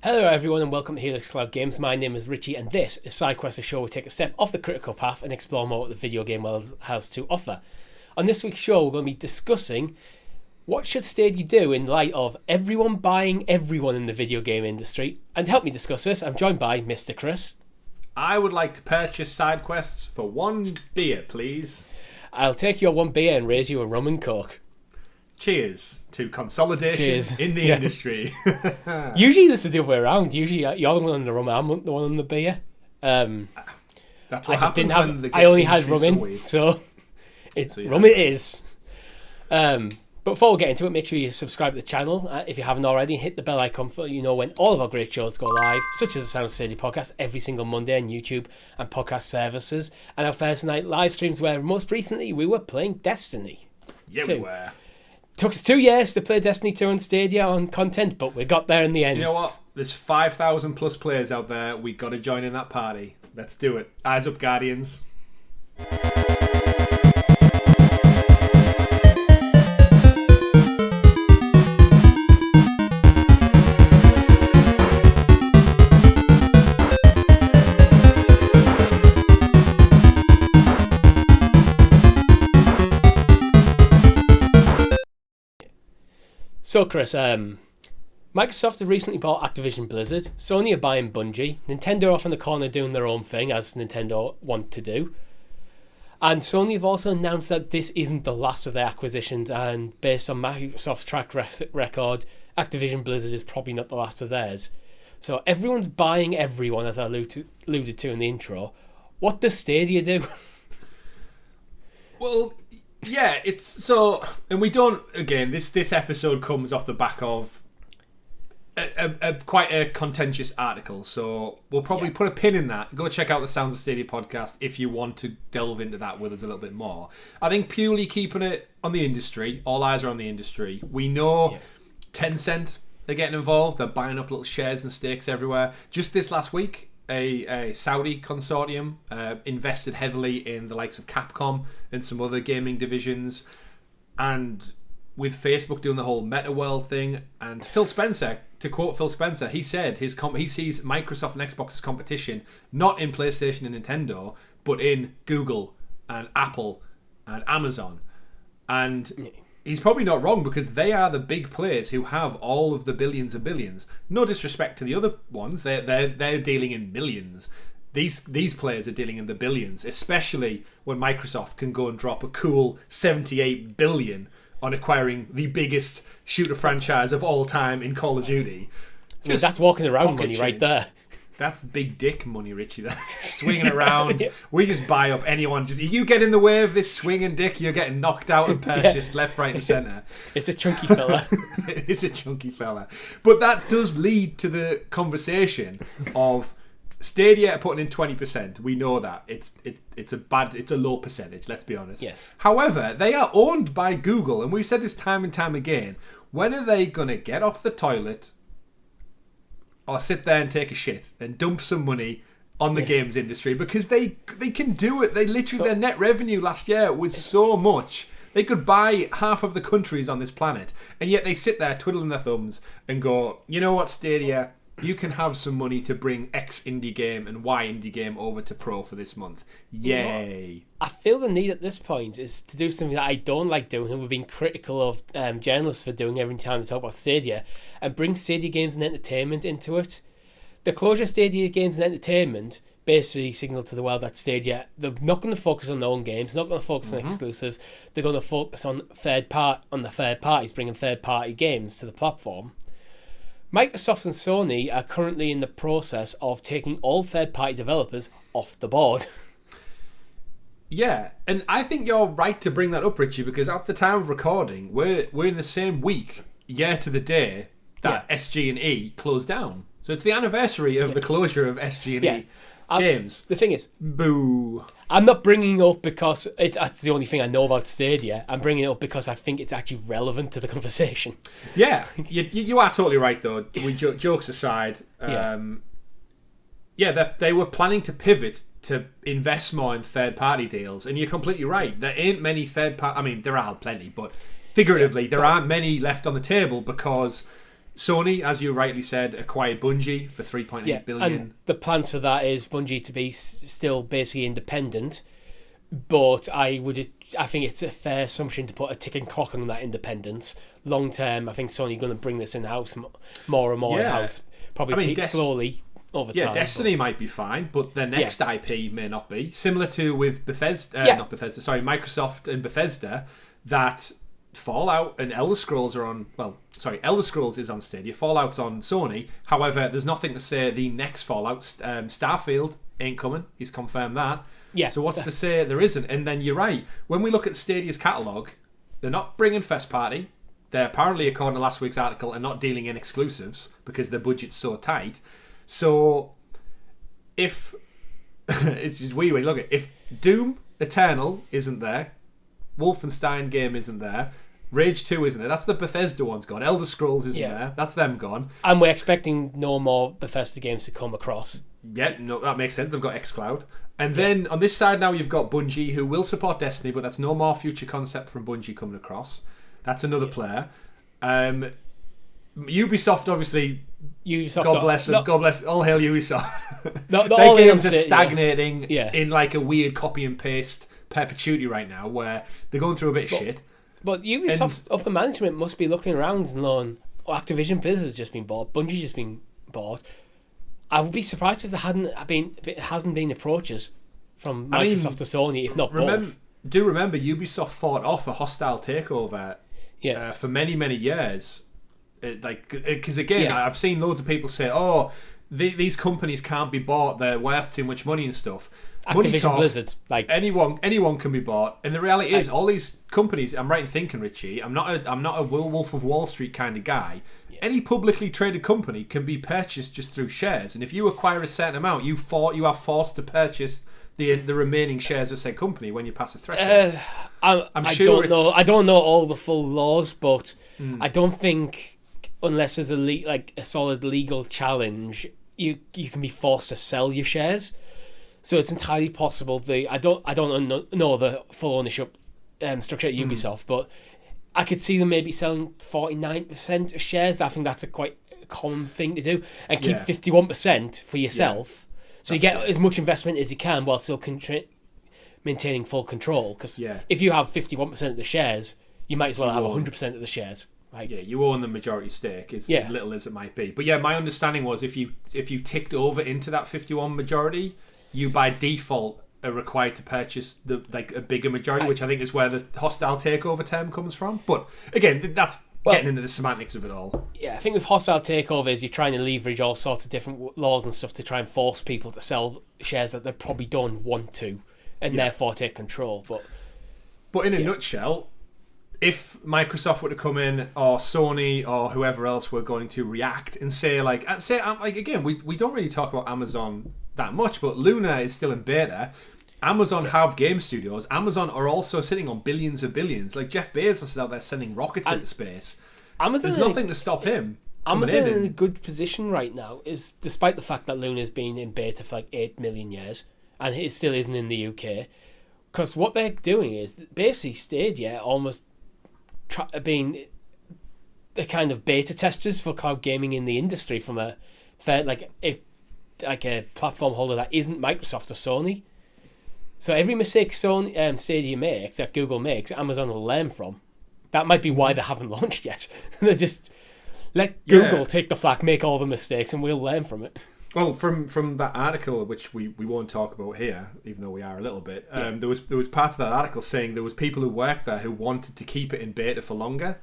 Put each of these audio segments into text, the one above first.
Hello everyone and welcome to Helix Cloud Games. My name is Richie and this is SideQuest, a show where we take a step off the critical path and explore more what the video game world has to offer. On this week's show we're going to be discussing what should Stadia do in light of everyone buying everyone in the video game industry. And to help me discuss this, I'm joined by Mr. Chris. I would like to purchase SideQuests for one beer, please. I'll take your one beer and raise you a rum and coke. Cheers to consolidation in the industry. Usually this is the other way around. Usually you're the one on the rum, I'm the one on the beer. That's what I just didn't happens when have. I only had rum so in, weird. so rum it is. But before we get into it, make sure you subscribe to the channel if you haven't already, and hit the bell icon so you know when all of our great shows go live, such as the Sound of Stadia podcast every single Monday on YouTube and podcast services, and our Thursday night live streams where most recently we were playing Destiny. Yeah, we were. Took us 2 years to play Destiny 2 on Stadia on content, but we got there in the end. You know what? There's 5,000 plus players out there. We got to join in that party. Let's do it. Eyes up, Guardians. So, Chris, Microsoft have recently bought Activision-Blizzarrd, Sony are buying Bungie, Nintendo are off in the corner doing their own thing, as Nintendo want to do, and Sony have also announced that this isn't the last of their acquisitions, and based on Microsoft's track record, Activision-Blizzard is probably not the last of theirs. So everyone's buying everyone, as I alluded to in the intro. What does Stadia do? Well, yeah, it's so, and we don't. Again, this episode comes off the back of a quite a contentious article, so we'll probably put a pin in that. Go check out the Sounds of Stadia podcast if you want to delve into that with us a little bit more. I think purely keeping it on the industry, all eyes are on the industry. We know Tencent are getting involved. They're buying up little shares and stakes everywhere. Just this last week, a Saudi consortium invested heavily in the likes of Capcom and some other gaming divisions, and with Facebook doing the whole meta world thing, and Phil Spencer, to quote Phil Spencer, he said he sees Microsoft and Xbox as competition not in PlayStation and Nintendo but in Google and Apple and Amazon, and he's probably not wrong, because they are the big players who have all of the billions and billions. No disrespect to the other ones, they're dealing in millions. These players are dealing in the billions, especially when Microsoft can go and drop a cool 78 billion on acquiring the biggest shooter franchise of all time in Call of Duty. That's walking around money right there. That's big dick money, Richie. Swinging around. We just buy up anyone. Just you get in the way of this swinging dick, you're getting knocked out and purchased left, right, and centre. It's a chunky fella. It's a chunky fella. But that does lead to the conversation of Stadia putting in 20%. We know that it's a low percentage. Let's be honest. Yes. However, they are owned by Google, and we've said this time and time again. When are they going to get off the toilet, or sit there and take a shit and dump some money on the games industry? Because they can do it. They literally, their net revenue last year was so much. They could buy half of the countries on this planet, and yet they sit there twiddling their thumbs and go, you know what, Stadia, you can have some money to bring X indie game and Y indie game over to Pro for this month. Yay. I feel the need at this point is to do something that I don't like doing, and we've been critical of journalists for doing every time they talk about Stadia, and bring Stadia games and entertainment into it. The closure of Stadia games and entertainment basically signal to the world that Stadia, they're not going to focus on their own games, not going to focus on exclusives, they're going to focus on the third parties, bringing third-party games to the platform. Microsoft and Sony are currently in the process of taking all third-party developers off the board. Yeah, and I think you're right to bring that up, Richie, because at the time of recording, we're in the same week, year to the day, that SG&E closed down. So it's the anniversary of the closure of SG&E games. The thing is, boo. I'm not bringing it up because that's the only thing I know about Stadia. I'm bringing it up because I think it's actually relevant to the conversation. Yeah, you are totally right, though. Jokes aside, they were planning to pivot to invest more in third-party deals, and you're completely right. There ain't many third-party... I mean, there are plenty, but figuratively, there aren't many left on the table because Sony, as you rightly said, acquired Bungie for 3.8 billion. And the plan for that is Bungie to be still basically independent, but I think it's a fair assumption to put a ticking clock on that independence. Long term, I think Sony going to bring this in house more and more in house. Probably slowly over time. Yeah, Destiny might be fine, but their next IP may not be. Similar to with Bethesda, Microsoft and Bethesda, that Fallout and Elder Scrolls are on. Well, sorry, Elder Scrolls is on Stadia. Fallout's on Sony. However, there's nothing to say the next Fallout, Starfield, ain't coming. He's confirmed that. Yeah. So what's to say there isn't? And then you're right. When we look at Stadia's catalogue, they're not bringing first party. They're apparently, according to last week's article, are not dealing in exclusives because their budget's so tight. So if it's just weird when you look at it. If Doom Eternal isn't there, Wolfenstein game isn't there, Rage 2 isn't there, that's the Bethesda one's gone. Elder Scrolls isn't there, that's them gone. And we're expecting no more Bethesda games to come across. Yeah, no, that makes sense. They've got xCloud. And then on this side now you've got Bungie, who will support Destiny, but that's no more future concept from Bungie coming across. That's another player. Ubisoft, obviously, God bless them. God bless. All hail Ubisoft. Their games are stagnating in like a weird copy and paste perpetuity right now, where they're going through a bit of shit. But Ubisoft's upper management must be looking around and going, Activision-Blizzard's just been bought, Bungie's just been bought. I would be surprised if it hasn't been approaches from Microsoft to Sony, if not both. Do remember, Ubisoft fought off a hostile takeover for many, many years. Because again, I've seen loads of people say, these companies can't be bought, they're worth too much money and stuff. Activision-Blizzard, anyone can be bought, and the reality is, all these companies. I'm right in thinking, Richie. I'm not a Wolf of Wall Street kind of guy. Yeah. Any publicly traded company can be purchased just through shares, and if you acquire a certain amount, you are forced to purchase the remaining shares of said company when you pass a threshold. I don't know all the full laws, but I don't think unless there's a solid legal challenge, you can be forced to sell your shares. So it's entirely possible. I don't know the full ownership structure at Ubisoft, but I could see them maybe selling 49% of shares. I think that's a quite common thing to do, and keep 51% for yourself. So you get as much investment as you can while still maintaining full control. Because if you have 51% of the shares, you might as well have 100% of the shares. You own the majority stake, as little as it might be. But my understanding was if you ticked over into that 51 majority, you by default are required to purchase a bigger majority, which I think is where the hostile takeover term comes from. But again, that's getting into the semantics of it all. Yeah, I think with hostile takeovers, you're trying to leverage all sorts of different laws and stuff to try and force people to sell shares that they probably don't want to, and therefore take control. But in a nutshell, if Microsoft were to come in, or Sony, or whoever else were going to react and say again, we don't really talk about Amazon that much, but Luna is still in beta. Amazon have game studios. Amazon are also sitting on billions of billions. Like Jeff Bezos is out there sending rockets into space. There's nothing to stop him. Amazon in a good position right now, is despite the fact that Luna's been in beta for 8 million years, and it still isn't in the UK. Because what they're doing is basically Stadia almost being the kind of beta testers for cloud gaming in the industry from a platform holder that isn't Microsoft or Sony. So every mistake Stadia makes, that Google makes, Amazon will learn from. That might be why they haven't launched yet. They just let Google take the flak, make all the mistakes, and we'll learn from it. Well, from that article, which we won't talk about here, even though we are a little bit, there was part of that article saying there was people who worked there who wanted to keep it in beta for longer,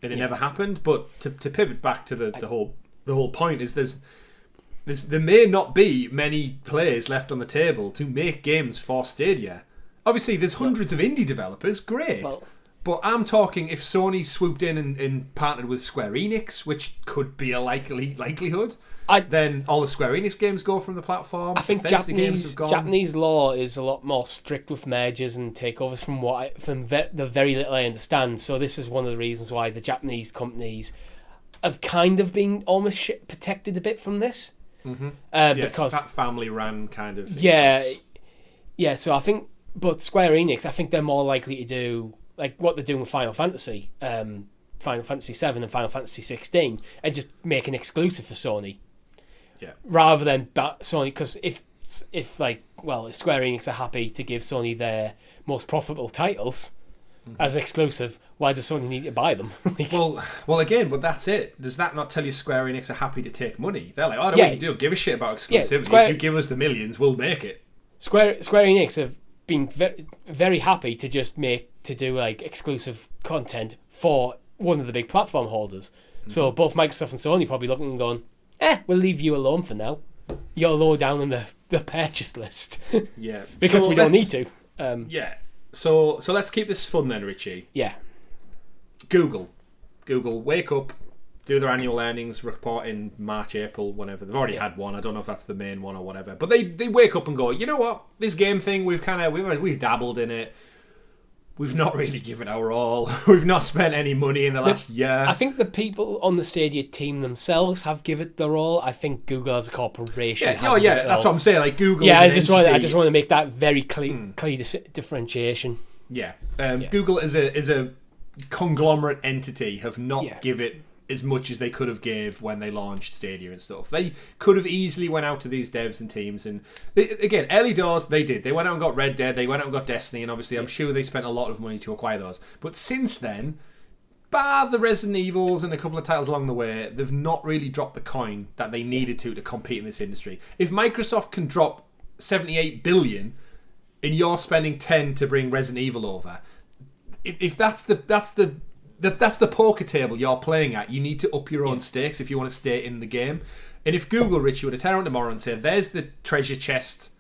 and it never happened. But to pivot back to the whole point is there may not be many players left on the table to make games for Stadia. Obviously, there's hundreds of indie developers, great. But I'm talking if Sony swooped in and partnered with Square Enix, which could be a likelihood, then all the Square Enix games go from the platform. I think Japanese law is a lot more strict with mergers and takeovers from the very little I understand. So this is one of the reasons why the Japanese companies have kind of been almost protected a bit from this. Mm-hmm. Because family run kind of thing. So I think, but Square Enix, I think they're more likely to do like what they're doing with Final Fantasy Final Fantasy 7 and Final Fantasy 16 and just make an exclusive for Sony. Yeah. Rather than Sony, because if Square Enix are happy to give Sony their most profitable titles as exclusive, why does Sony need to buy them? But that's it. Does that not tell you Square Enix are happy to take money? They're like, oh, we don't give a shit about exclusivity. If you give us the millions, we'll make it. Square Enix have been very, very happy to just do like exclusive content for one of the big platform holders. So both Microsoft and Sony probably looking and going, we'll leave you alone for now. You're low down in the purchase list. Yeah. Because we don't need to. So let's keep this fun then, Richie. Yeah. Google, wake up, do their annual earnings report in March, April, whenever. They've already had one. I don't know if that's the main one or whatever. But they wake up and go, you know what? This game thing, we've dabbled in it. We've not really given our all. We've not spent any money in the last year. I think the people on the Stadia team themselves have given it their all. I think Google as a corporation. That's what I'm saying. Like Google. Yeah, I just want to make that very clear differentiation. Yeah, Google as a conglomerate entity have not give it as much as they could have gave when they launched Stadia and stuff. They could have easily went out to these devs and teams and again, early doors they did. They went out and got Red Dead, they went out and got Destiny, and obviously I'm sure they spent a lot of money to acquire those. But since then, bar the Resident Evils and a couple of titles along the way, they've not really dropped the coin that they needed to compete in this industry. If Microsoft can drop 78 billion and you're spending 10 to bring Resident Evil over, if that's the poker table you're playing at, you need to up your own stakes if you want to stay in the game. And if Google, Richie, were to turn around tomorrow and say, there's the treasure chest,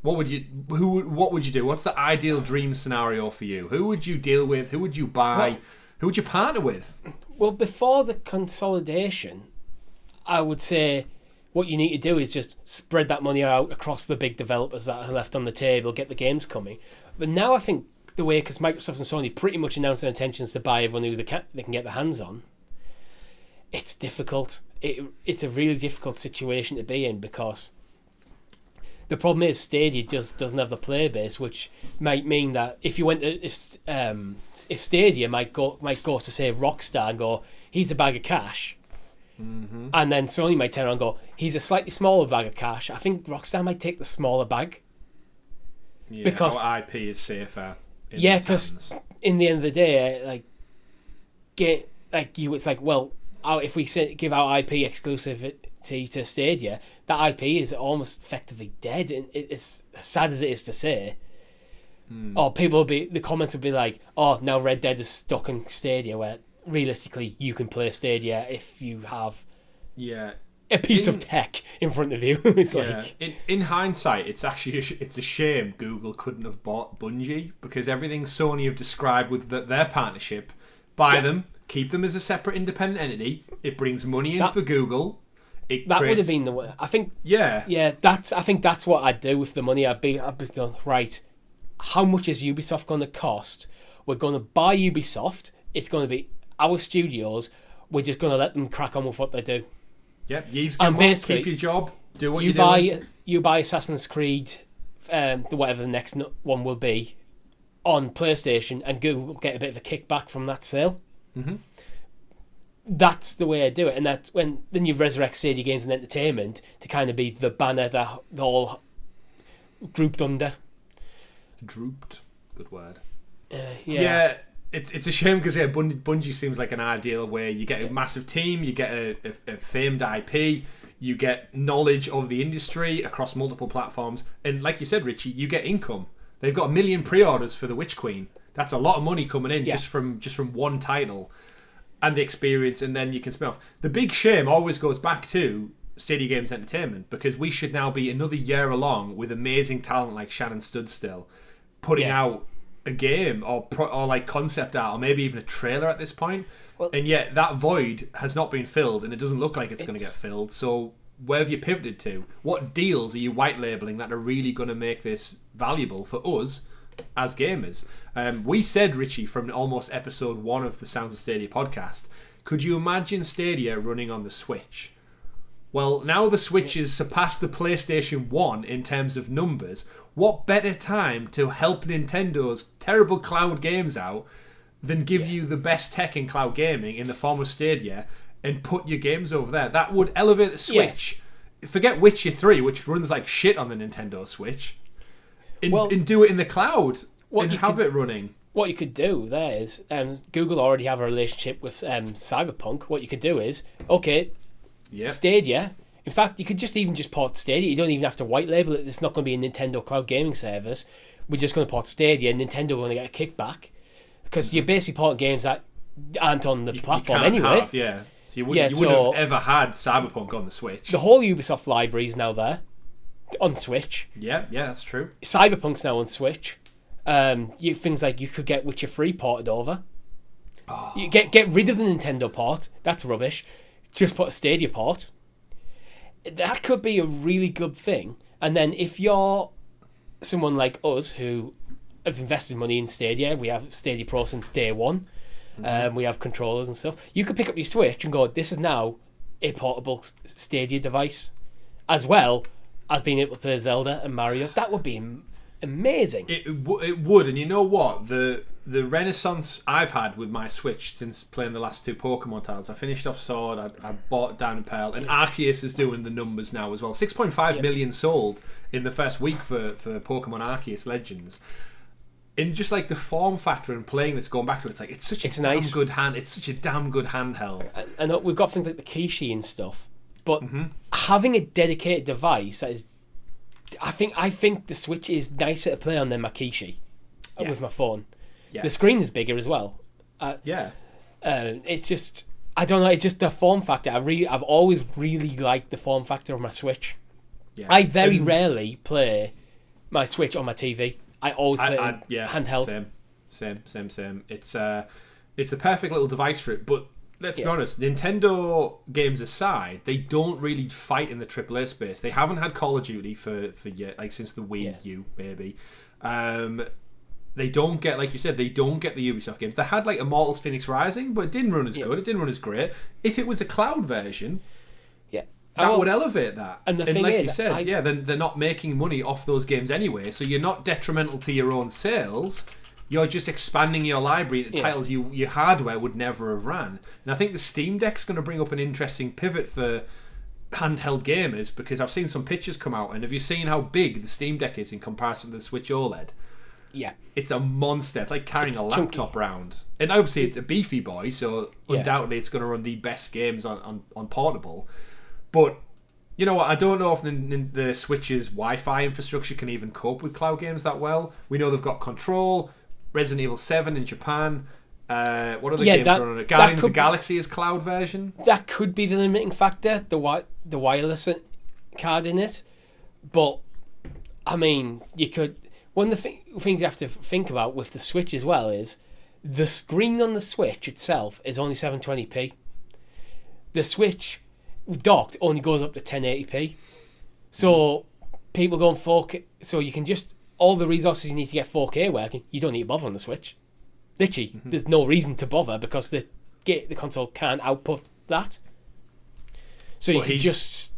what would you do? What's the ideal dream scenario for you? Who would you deal with? Who would you buy? Who would you partner with? Well, before the consolidation, I would say what you need to do is just spread that money out across the big developers that are left on the table, get the games coming. But now I think the way, because Microsoft and Sony pretty much announced their intentions to buy everyone who they can get their hands on, it's difficult. It's a really difficult situation to be in, because the problem is Stadia just doesn't have the player base, which might mean that if Stadia might go to say Rockstar and go, he's a bag of cash, and then Sony might turn around and go, he's a slightly smaller bag of cash. I think Rockstar might take the smaller bag. Yeah, because our IP is safer. Because in the end of the day, it's like, well, if we give our IP exclusivity to Stadia, that IP is almost effectively dead, and it's as sad as it is to say. Or the comments would be like, oh, now Red Dead is stuck in Stadia, where realistically you can play Stadia if you have a piece of tech in front of you. It's like in hindsight, it's actually it's a shame Google couldn't have bought Bungie, because everything Sony have described with their partnership, buy them, keep them as a separate independent entity. It brings money in for Google. Would have been the way. I think. I think that's what I'd do with the money. I'd be going, right, how much is Ubisoft going to cost? We're going to buy Ubisoft. It's going to be our studios. We're just going to let them crack on with what they do. Yep, keep your job, do what you do. You buy Assassin's Creed, whatever the next one will be, on PlayStation, and Google get a bit of a kickback from that sale. That's the way I do it, and that's then you resurrect Stadia Games and Entertainment to kind of be the banner that they're all grouped under. Drooped, good word. Yeah. It's a shame because Bungie seems like an ideal way. You get a massive team, you get a famed IP, you get knowledge of the industry across multiple platforms, and like you said, Richie, you get income. They've got 1 million pre-orders for the Witch Queen. That's a lot of money coming in just from one title, and the experience, and then you can spin off. The big shame always goes back to Stadia Games Entertainment, because we should now be another year along with amazing talent like Shannon Studstill putting out a game or like concept art or maybe even a trailer at this point, and yet that void has not been filled, and it doesn't look like it's going to get filled. So where have you pivoted to? What deals are you white labeling that are really going to make this valuable for us as gamers? We said, Richie, from almost episode 1 of the Sounds of Stadia podcast, could you imagine Stadia running on the Switch? Well, now the Switch has surpassed the PlayStation 1 in terms of numbers. What better time to help Nintendo's terrible cloud games out than give you the best tech in cloud gaming in the form of Stadia and put your games over there. That would elevate the Switch. Forget Witcher 3, which runs like shit on the Nintendo Switch, and do it in the cloud and have it running. What you could do there is, Google already have a relationship with Cyberpunk. What you could do is, Stadia. In fact, you could just port Stadia. You don't even have to white label it. It's not going to be a Nintendo cloud gaming service. We're just going to port Stadia, and Nintendo are going to get a kickback because you're basically porting games that aren't on the platform anyway. So you wouldn't have ever had Cyberpunk on the Switch. The whole Ubisoft library is now there on Switch. Yeah, that's true. Cyberpunk's now on Switch. Things like you could get Witcher 3 ported over. You get rid of the Nintendo port. That's rubbish. Just put a Stadia port. That could be a really good thing. And then if you're someone like us who have invested money in Stadia, we have Stadia Pro since day one. We have controllers and stuff. You could pick up your Switch and go, this is now a portable Stadia device, as well as being able to play Zelda and Mario. That would be amazing. It would, and you know what? The renaissance I've had with my Switch since playing the last 2 Pokemon titles. I finished off Sword, I bought Diamond Pearl, and Arceus is doing the numbers now as well. 6.5 million sold in the first week for Pokemon Arceus Legends. In just like the form factor and playing this, going back to it, it's such a damn good hand. It's such a damn good handheld. And we've got things like the Kishi and stuff, but having a dedicated device that is, I think the Switch is nicer to play on than my Kishi with my phone. Yeah. The screen is bigger as well. It's just, I don't know. It's just the form factor. I've always really liked the form factor of my Switch. Yeah. I very rarely play my Switch on my TV. I always play it handheld. Same. It's the perfect little device for it. But let's be honest, Nintendo games aside, they don't really fight in the AAA space. They haven't had Call of Duty for yet, like since the Wii U, maybe. They don't get, like you said, they don't get the Ubisoft games. They had like Immortals Phoenix Rising, but it didn't run as good. It didn't run as great. If it was a cloud version, that would elevate that. And the thing like is, you said, then they're not making money off those games anyway, so you're not detrimental to your own sales. You're just expanding your library to titles your hardware would never have ran. And I think the Steam Deck's going to bring up an interesting pivot for handheld gamers, because I've seen some pictures come out, and have you seen how big the Steam Deck is in comparison to the Switch OLED? Yeah. It's a monster. It's like carrying a laptop around. And obviously it's a beefy boy, so undoubtedly it's going to run the best games on portable. But, you know what, I don't know if the Switch's Wi-Fi infrastructure can even cope with cloud games that well. We know they've got Control, Resident Evil 7 in Japan. What other games are on it? Guardians of the Galaxy is cloud version. That could be the limiting factor, the wireless card in it. But, I mean, you could... One of the things you have to think about with the Switch as well is the screen on the Switch itself is only 720p. The Switch docked only goes up to 1080p. So people going 4K, so you can just, all the resources you need to get 4K working, you don't need to bother on the Switch. Literally, there's no reason to bother because the console can't output that. So you can just,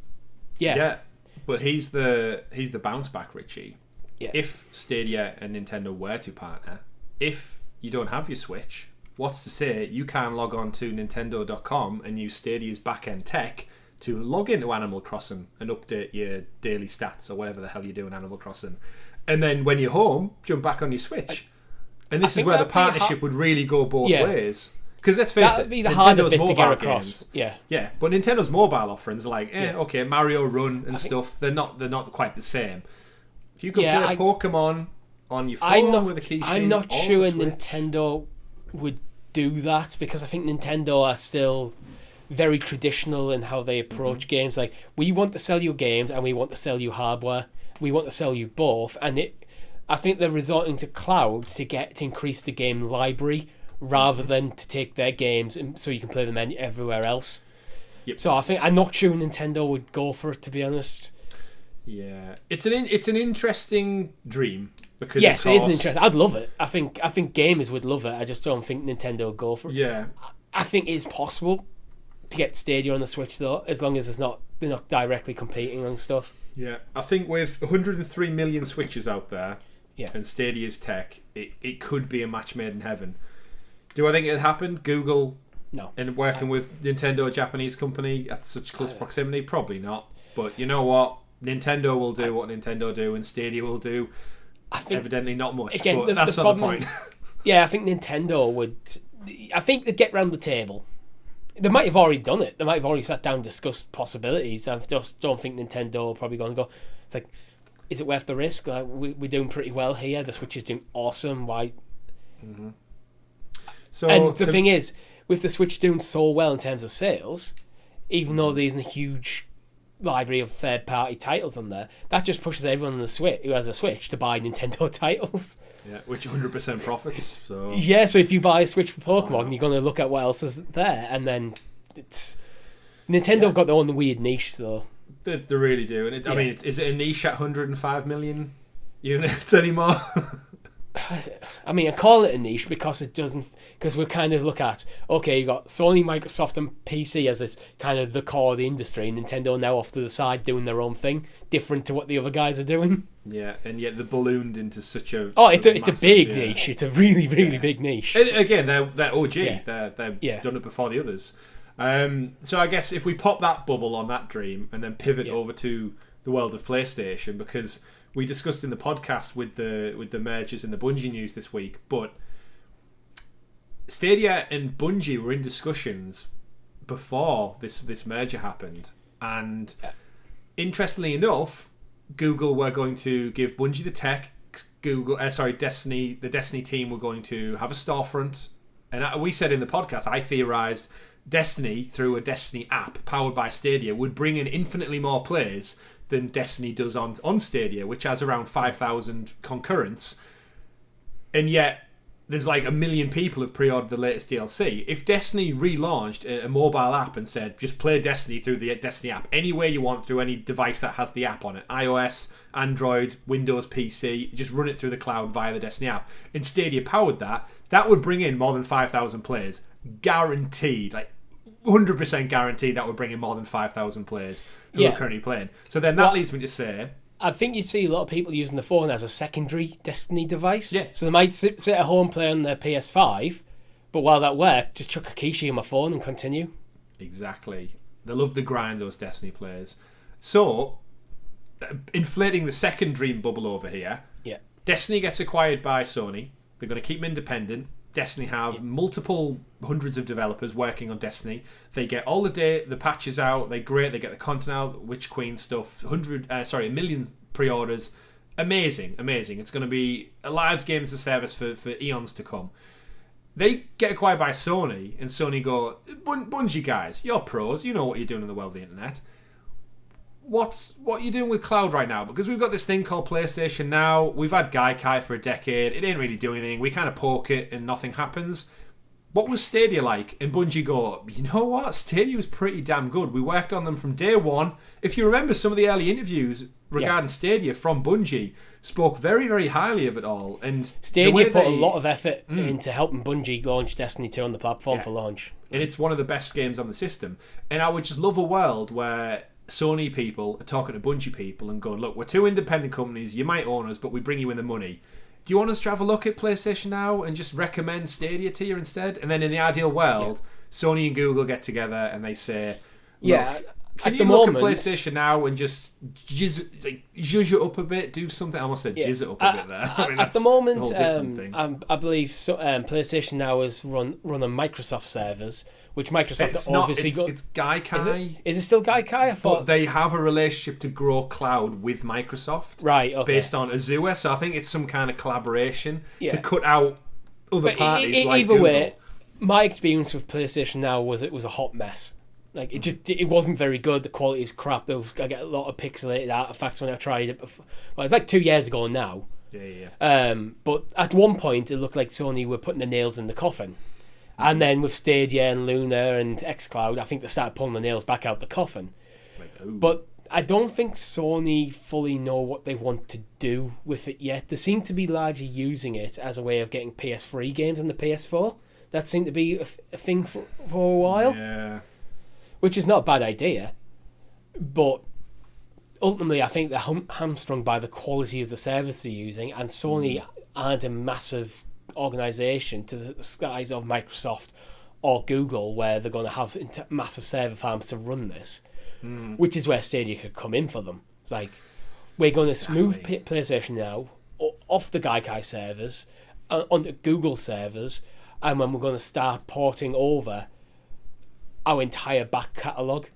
but he's the bounce back, Richie. Yeah. If Stadia and Nintendo were to partner, if you don't have your Switch, what's to say you can log on to Nintendo.com and use Stadia's back-end tech to log into Animal Crossing and update your daily stats or whatever the hell you do in Animal Crossing. And then when you're home, jump back on your Switch. And this is where the partnership would really go both ways. Because let's face it, that'd be the harder bit to get across. Games, but Nintendo's mobile offerings are like, okay, Mario Run and stuff, they're not quite the same. If you could play Pokemon on your phone with a keychain, I'm not sure Nintendo would do that, because I think Nintendo are still very traditional in how they approach games. Like, we want to sell you games and we want to sell you hardware. We want to sell you both, and I think they're resorting to cloud to increase the game library rather than to take their games and so you can play them everywhere else. Yep. So I'm not sure Nintendo would go for it, to be honest. Yeah, it's an interesting dream, because it is an interesting. I'd love it. I think gamers would love it. I just don't think Nintendo would go for it. Yeah, I think it's possible to get Stadia on the Switch though, as long as they're not directly competing on stuff. Yeah, I think with 103 million Switches out there, and Stadia's tech, it could be a match made in heaven. Do I think it happened? Google No. and working with Nintendo, a Japanese company, at such close proximity? Probably not. But you know what? Nintendo will do what Nintendo do, and Stadia will do. I think, evidently not much. Again, but that's not the point. Yeah, I think Nintendo would. I think they'd get round the table. They might have already done it. They might have already sat down and discussed possibilities. I just don't think Nintendo are probably going to go. It's like, is it worth the risk? Like, we're doing pretty well here. The Switch is doing awesome. Why? Mm-hmm. So, and the thing is, with the Switch doing so well in terms of sales, even though there isn't a huge library of third-party titles on there, that just pushes everyone on the Switch who has a Switch to buy Nintendo titles. Yeah, which 100% profits. So yeah, so if you buy a Switch for Pokemon, you're going to look at what else is there, and then it's Nintendo have got their own weird niche, so they really do. And I mean, is it a niche at 105 million units anymore? I mean, I call it a niche because it doesn't. Because we kind of look at, okay, you got Sony, Microsoft, and PC as this kind of the core of the industry, and Nintendo now off to the side doing their own thing, different to what the other guys are doing. Yeah, and yet they're ballooned into such a it's a big niche. It's a really big niche. And again, they're OG. Yeah. They've done it before the others. So I guess if we pop that bubble on that dream and then pivot over to the world of PlayStation, because we discussed in the podcast with the mergers and the Bungie news this week, but Stadia and Bungie were in discussions before this merger happened, and interestingly enough, Google were going to give Bungie the tech. Destiny, the Destiny team were going to have a storefront, and we said in the podcast, I theorized Destiny through a Destiny app powered by Stadia would bring in infinitely more players than Destiny does on Stadia, which has around 5,000 concurrents, and yet there's like 1 million people have pre-ordered the latest DLC. If Destiny relaunched a mobile app and said, just play Destiny through the Destiny app anywhere you want through any device that has the app on it, iOS, Android, Windows PC, just run it through the cloud via the Destiny app, and Stadia powered that would bring in more than 5,000 players. Guaranteed. Like 100% guaranteed that would bring in more than 5,000 players who are currently playing. So then that leads me to say, I think you see a lot of people using the phone as a secondary Destiny device. Yeah. So they might sit at home play on their PS5, but while that works, just chuck a keychain on my phone and continue. Exactly. They love the grind, those Destiny players. So, inflating the second dream bubble over here, Destiny gets acquired by Sony. They're going to keep them independent. Destiny have multiple hundreds of developers working on Destiny. They get all the patches out. They get the content out, Witch Queen stuff. 1 million pre-orders. Amazing. It's going to be a live game as a service for eons to come. They get acquired by Sony, and Sony go, Bungie guys, you're pros. You know what you're doing in the world of the internet. What are you doing with cloud right now? Because we've got this thing called PlayStation Now. We've had Gaikai for a decade. It ain't really doing anything. We kind of poke it and nothing happens. What was Stadia like? And Bungie go, you know what? Stadia was pretty damn good. We worked on them from day one. If you remember some of the early interviews regarding Stadia from Bungie, spoke very, very highly of it all. And Stadia put a lot of effort into helping Bungie launch Destiny 2 on the platform for launch. And it's one of the best games on the system. And I would just love a world where Sony people are talking to Bungie people and going, look, we're two independent companies, you might own us, but we bring you in the money. Do you want us to have a look at PlayStation Now and just recommend Stadia to you instead? And then in the ideal world, Sony and Google get together and they say, look, can you look at PlayStation Now and just zhuzh it up a bit, do something? I almost said jizz it up a bit there. I mean, at the moment, I believe PlayStation Now is run on Microsoft servers, which Microsoft obviously got. It's Gaikai. Is it still Gaikai? I thought. But they have a relationship to grow cloud with Microsoft. Right, okay. Based on Azure, so I think it's some kind of collaboration to cut out other parties like either Google. Way, my experience with PlayStation Now was it was a hot mess. Like it wasn't very good. The quality is crap. I get a lot of pixelated artifacts when I tried it before. Well, it's like 2 years ago now. Yeah. But at one point it looked like Sony were putting the nails in the coffin. And then with Stadia and Luna and xCloud, I think they started pulling the nails back out the coffin. But I don't think Sony fully know what they want to do with it yet. They seem to be largely using it as a way of getting PS3 games on the PS4. That seemed to be a thing for a while. Yeah. Which is not a bad idea. But ultimately, I think they're hamstrung by the quality of the service they're using. And Sony aren't a massive organisation to the size of Microsoft or Google, where they're going to have massive server farms to run this, which is where Stadia could come in for them. It's like, we're going to move PlayStation now off the Gaikai servers onto Google servers, and when we're going to start porting over our entire back catalogue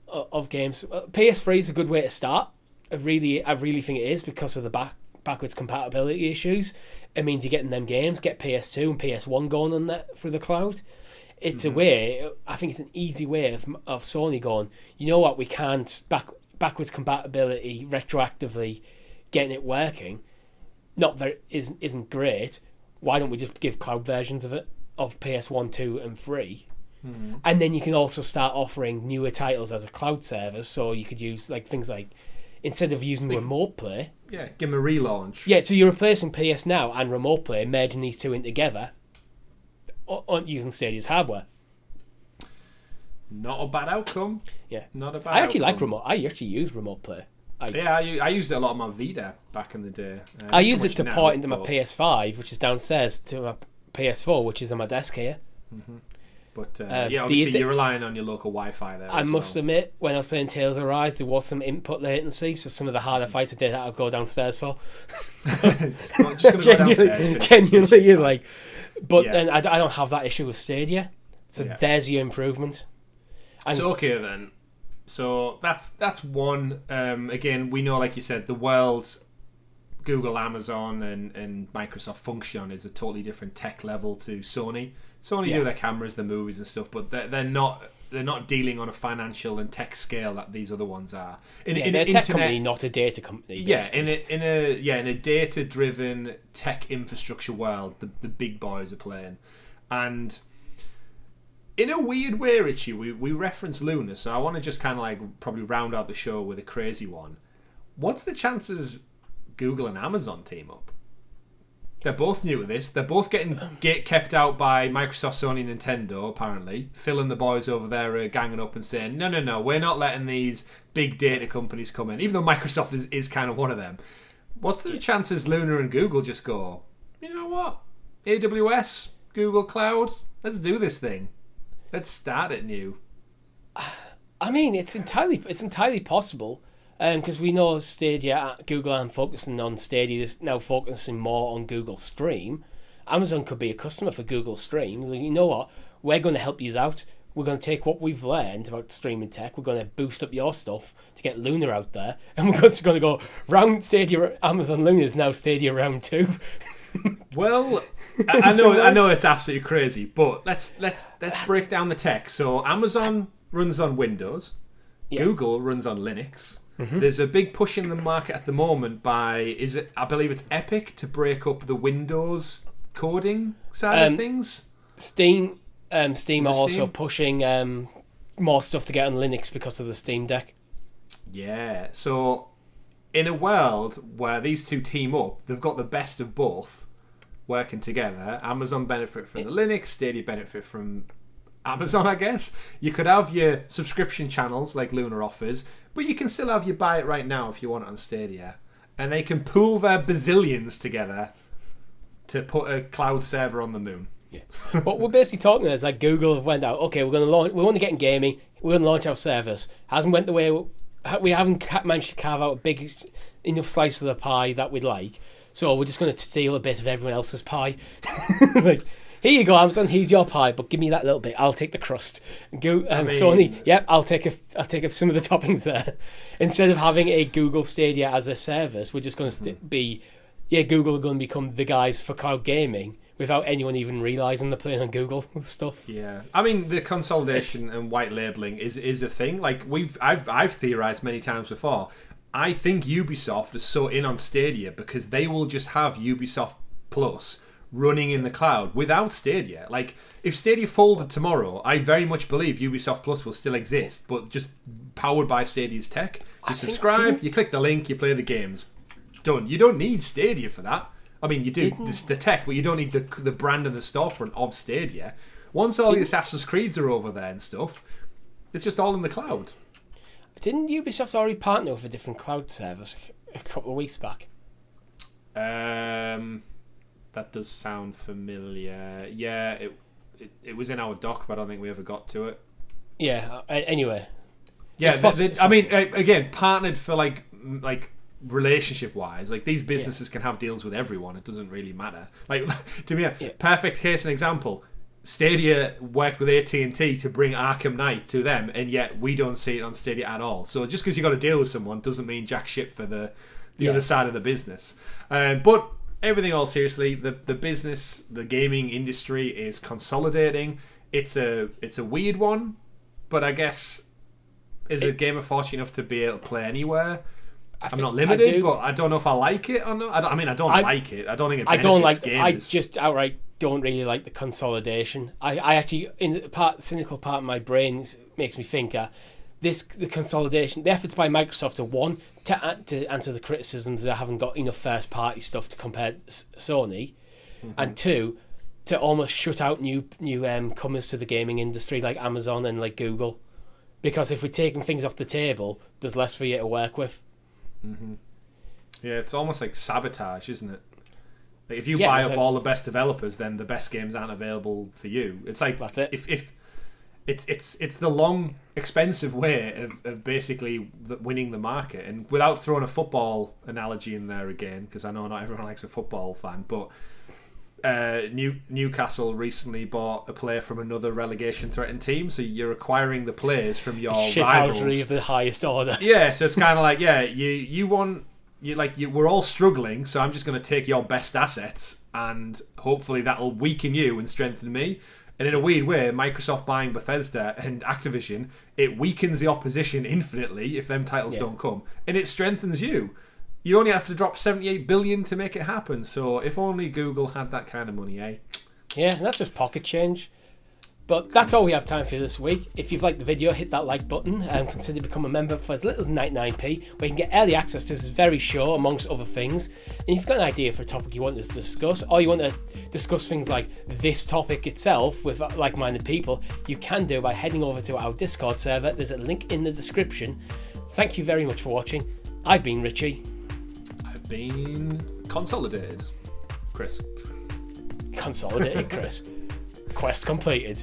of games. PS3 is a good way to start. I really think it is, because of the backwards compatibility issues. It means you're getting them games, get PS2 and PS1 going on that through the cloud. It's a way, I think it's an easy way of Sony going, you know what, we can't backwards compatibility retroactively getting it working isn't great. Why don't we just give cloud versions of it, of PS1, 2 and 3? And then you can also start offering newer titles as a cloud service, so you could use like things like, instead of using remote play, give them a relaunch. Yeah, so you're replacing PS Now and remote play, merging these two in together on using Stadia's hardware. Not a bad outcome. Yeah, not a bad. I actually like remote. I actually use remote play. I used it a lot on my Vita back in the day. I use it to port into my PS5, which is downstairs, to my PS4, which is on my desk here. But obviously you're relying on your local Wi-Fi there. I must admit, when I was playing Tales of Rise, there was some input latency, so some of the harder fights I did, I'll go downstairs for. Just gonna go downstairs. Genuinely, like, but then I don't have that issue with Stadia, so there's your improvement. And so okay then, so that's one. Again, we know, like you said, the world's Google, Amazon, and Microsoft function is a totally different tech level to Sony. Sony do their cameras, their movies and stuff, but they're not dealing on a financial and tech scale that these other ones are. They're a tech company, not a data company. Basically. In a data driven tech infrastructure world, the big boys are playing. And in a weird way, Richie, we reference Luna, so I want to just kind of like probably round out the show with a crazy one. What's the chances Google and Amazon team up? They're both new to this. They're both getting kept out by Microsoft, Sony, Nintendo, apparently. Phil and the boys over there are ganging up and saying, no, we're not letting these big data companies come in, even though Microsoft is kind of one of them. What's the chances Luna and Google just go, you know what? AWS, Google Cloud, let's do this thing. Let's start it new. I mean, it's entirely possible. Because we know Stadia, Google aren't focusing on Stadia, is now focusing more on Google Stream. Amazon could be a customer for Google Stream. Like, you know what? We're going to help you out. We're going to take what we've learned about streaming tech. We're going to boost up your stuff to get Luna out there. And we're just going to go round Stadia. Amazon Luna is now Stadia round 2. Well, I know it's absolutely crazy, but let's break down the tech. So Amazon runs on Windows. Google runs on Linux. There's a big push in the market at the moment by, I believe it's Epic, to break up the Windows coding side of things. Steam are also pushing more stuff to get on Linux because of the Steam Deck. Yeah, so in a world where these two team up, they've got the best of both working together. Amazon benefit from the Linux, Stadia benefit from Amazon, I guess. You could have your subscription channels like Luna offers, but you can still have your buy it right now if you want it on Stadia. And they can pool their bazillions together to put a cloud server on the moon. Yeah. What we're basically talking about is like Google have went out, okay, we want to get in gaming, we're going to launch our servers. Hasn't went the way, we haven't managed to carve out a big enough slice of the pie that we'd like, so we're just going to steal a bit of everyone else's pie. Like, here you go, Amazon. Here's your pie, but give me that little bit. I'll take the crust. Sony, yep, I'll take up some of the toppings there. Instead of having a Google Stadia as a service, we're just going to Google are going to become the guys for cloud gaming without anyone even realizing they're playing on Google stuff. Yeah, I mean the consolidation and white labeling is a thing. Like I've theorized many times before. I think Ubisoft is so in on Stadia because they will just have Ubisoft Plus running in the cloud without Stadia. Like, if Stadia folded tomorrow, I very much believe Ubisoft Plus will still exist, but just powered by Stadia's tech. You subscribe, you click the link, you play the games. Done. You don't need Stadia for that. I mean, you do the tech, but you don't need the brand and the storefront of Stadia. Once all the Assassin's Creeds are over there and stuff, it's just all in the cloud. Didn't Ubisoft already partner with a different cloud service a couple of weeks back? That does sound familiar. Yeah, it was in our doc, but I don't think we ever got to it. Yeah. Anyway. Yeah, I mean, again, partnered for like relationship wise, like these businesses can have deals with everyone. It doesn't really matter. Like to me, perfect case and example. Stadia worked with AT&T to bring Arkham Knight to them, and yet we don't see it on Stadia at all. So just because you got a deal with someone doesn't mean jack shit for the other side of the business. But everything all seriously, the business, the gaming industry is consolidating. It's a weird one, but I guess is a gamer fortunate enough to be able to play anywhere? I'm not limited, but I don't know if I like it or not. I don't like it. I don't think it benefits gamers. I just outright don't really like the consolidation. I actually, in the cynical part of my brain, makes me think the consolidation, the efforts by Microsoft are one, to answer the criticisms that I haven't got enough first party stuff to compare to Sony, and two, to almost shut out new comers to the gaming industry like Amazon and like Google, because if we're taking things off the table, there's less for you to work with. Yeah, it's almost like sabotage, isn't it? Like if you buy up all the best developers, then the best games aren't available for you. It's like that's it. If it's the long, expensive way of basically winning the market, and without throwing a football analogy in there again, because I know not everyone likes a football fan, but Newcastle recently bought a player from another relegation-threatened team, so you're acquiring the players from your rivals. Shithousery of the highest order. Yeah, so it's kind of like, we're all struggling, so I'm just going to take your best assets, and hopefully that'll weaken you and strengthen me. And in a weird way, Microsoft buying Bethesda and Activision, it weakens the opposition infinitely if them titles don't come, and it strengthens you. You only have to drop $78 billion to make it happen. So if only Google had that kind of money, eh? Yeah, that's just pocket change. But that's all we have time for this week. If you've liked the video, hit that like button and consider becoming a member for as little as 99p, where you can get early access to this very show, amongst other things. And if you've got an idea for a topic you want us to discuss, or you want to discuss things like this topic itself with like-minded people, you can do by heading over to our Discord server. There's a link in the description. Thank you very much for watching. I've been Richie. Been consolidated, Chris. Consolidated, Chris. Quest completed.